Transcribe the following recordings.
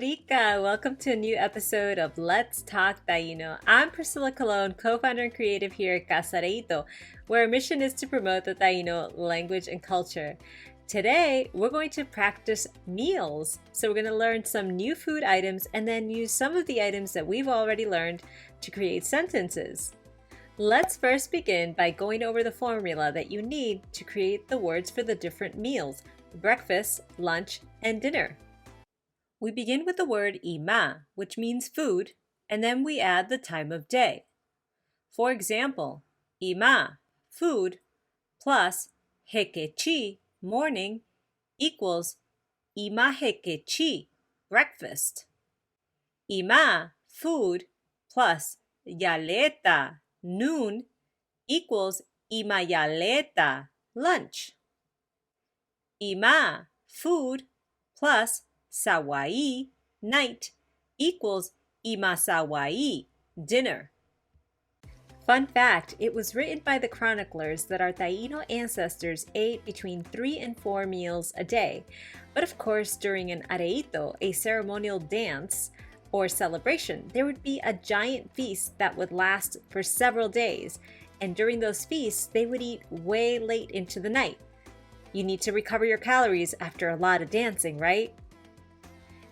Rica! Welcome to a new episode of Let's Talk Taino. I'm Priscilla Colon, co-founder and creative here at Areyto, where our mission is to promote the Taino language and culture. Today, we're going to practice meals. So we're going to learn some new food items and then use some of the items that we've already learned to create sentences. Let's first begin by going over the formula that you need to create the words for the different meals: breakfast, lunch, and dinner. We begin with the word ima, which means food, and then we add the time of day. For example, ima, food, plus hekechi, morning, equals ima hekechi, breakfast. Ima, food, plus yaleta, noon, equals ima yaleta, lunch. Ima, food, plus sawai, night, equals ima sawai, dinner. Fun fact, it was written by the chroniclers that our Taino ancestors ate between 3 and 4 meals a day. But of course, during an Areyto, a ceremonial dance or celebration, there would be a giant feast that would last for several days. And during those feasts, they would eat way late into the night. You need to recover your calories after a lot of dancing, right?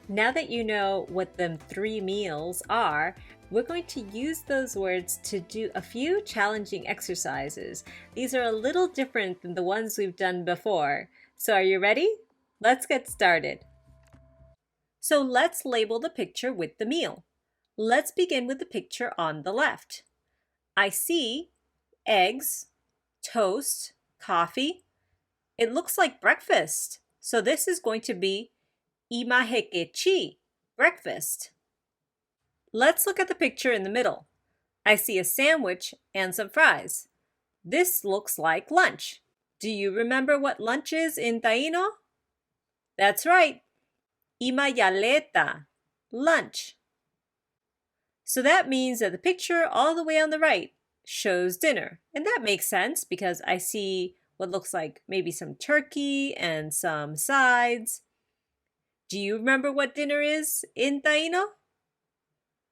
Now that you know what them 3 meals are, we're going to use those words to do a few challenging exercises. These are a little different than the ones we've done before. So are you ready? Let's get started. So let's label the picture with the meal. Let's begin with the picture on the left. I see eggs, toast, coffee. It looks like breakfast. So this is going to be ima hekechi, breakfast. Let's look at the picture in the middle. I see a sandwich and some fries. This looks like lunch. Do you remember what lunch is in Taino? That's right, ima yaleta, lunch. So that means that the picture all the way on the right shows dinner. And that makes sense because I see what looks like maybe some turkey and some sides. Do you remember what dinner is in Taino?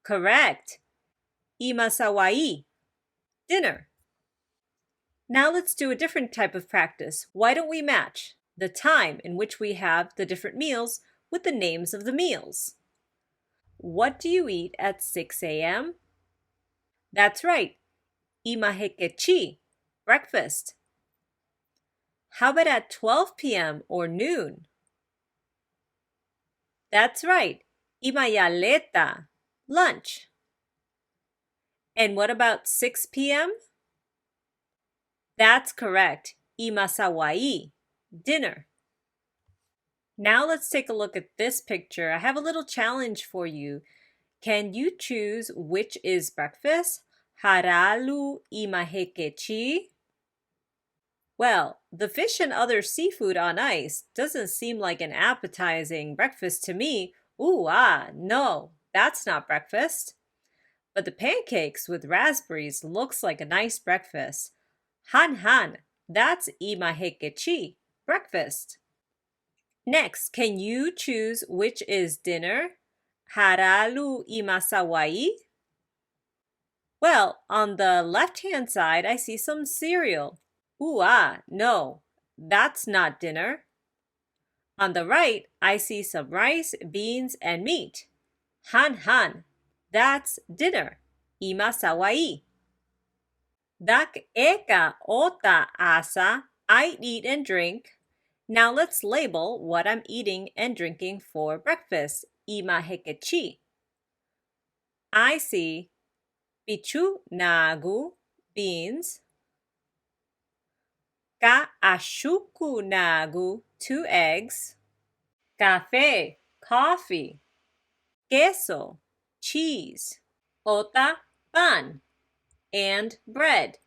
Correct. Ima sawai, dinner. Now let's do a different type of practice. Why don't we match the time in which we have the different meals with the names of the meals? What do you eat at 6 a.m.? That's right. Ima hekechi, breakfast. How about at 12 p.m. or noon? That's right, ima yaleta, lunch. And what about 6 p.m.? That's correct, ima sawai, dinner. Now let's take a look at this picture. I have a little challenge for you. Can you choose which is breakfast? Haralu ima hekechi? Well, the fish and other seafood on ice doesn't seem like an appetizing breakfast to me. No, that's not breakfast. But the pancakes with raspberries looks like a nice breakfast. Han, that's ima hekechi, breakfast. Next, can you choose which is dinner? Haralu ima sawai? Well, on the left-hand side, I see some cereal. No, that's not dinner. On the right, I see some rice, beans, and meat. Han, that's dinner. Ima sawai. Dak eka ota asa, I eat and drink. Now let's label what I'm eating and drinking for breakfast. Ima hekechi. I see pichu nagu, beans. Ka ashuku nagu, 2 eggs. Café, coffee. Queso, cheese. Ota, pan, and bread.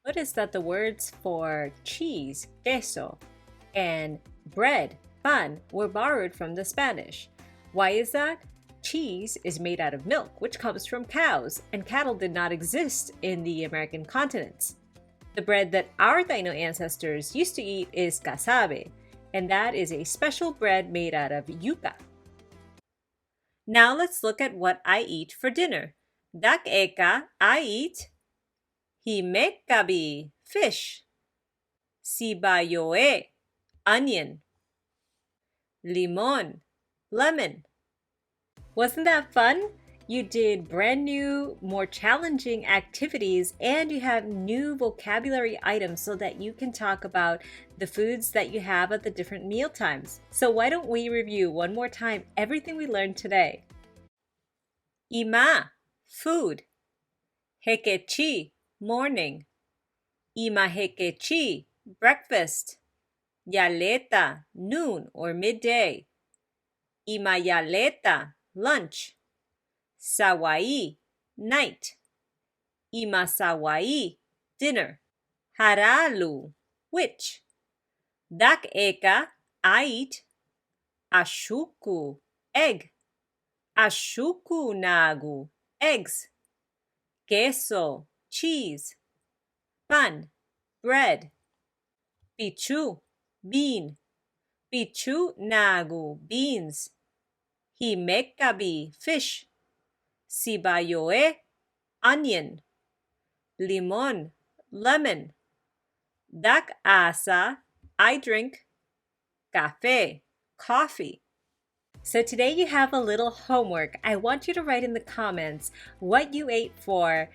Notice that the words for cheese, queso, and bread, pan, were borrowed from the Spanish. Why is that? Cheese is made out of milk, which comes from cows, and cattle did not exist in the American continents. The bread that our Taino ancestors used to eat is casabe, and that is a special bread made out of yuca. Now let's look at what I eat for dinner. Dak eka, I eat himekabi, fish. Sibayoe, onion. Limon, lemon. Wasn't that fun? You did brand new, more challenging activities, and you have new vocabulary items so that you can talk about the foods that you have at the different meal times. So why don't we review one more time everything we learned today? Ima, food. Hekechi, morning. Ima hekechi, breakfast. Yaleta, noon or midday. Ima yaleta, lunch. Sawai, night. Ima sawai, dinner. Haralu, which. Dak eka, I eat. Ashuku, egg. Ashuku nagu, eggs. Queso, cheese. Pan, bread. Pichu, bean. Pichu nagu, beans. Himekabi, fish. Sibayoe, onion. Limon, lemon. Dak asa, I drink. Café, coffee. So today you have a little homework. I want you to write in the comments what you ate for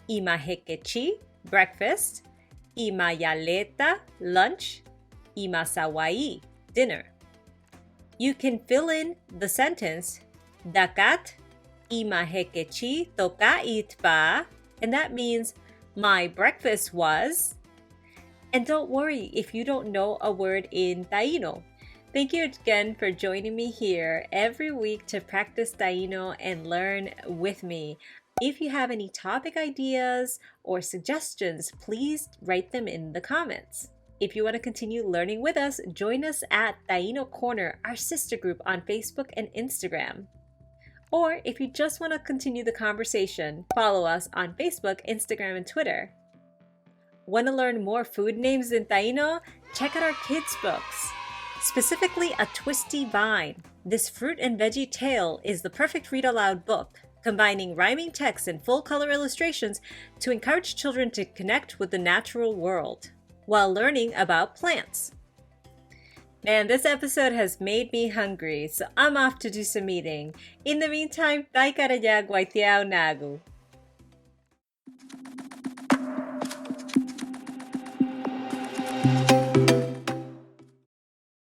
imahekechi, breakfast, imayaleta, lunch, imasawai, dinner. You can fill in the sentence dakat imahekechi tokait pa, and that means my breakfast was. And don't worry if you don't know a word in Taino. Thank you again for joining me here every week to practice Taino and learn with me. If you have any topic ideas or suggestions, please write them in the comments. If you want to continue learning with us, join us at Taino Corner, our sister group on Facebook and Instagram. Or if you just want to continue the conversation, follow us on Facebook, Instagram, and Twitter. Want to learn more food names in Taino? Check out our kids' books. Specifically, A Twisty Vine. This fruit and veggie tale is the perfect read-aloud book, combining rhyming text and full-color illustrations to encourage children to connect with the natural world while learning about plants. Man, this episode has made me hungry, so I'm off to do some eating. In the meantime, tayo ka na nagu.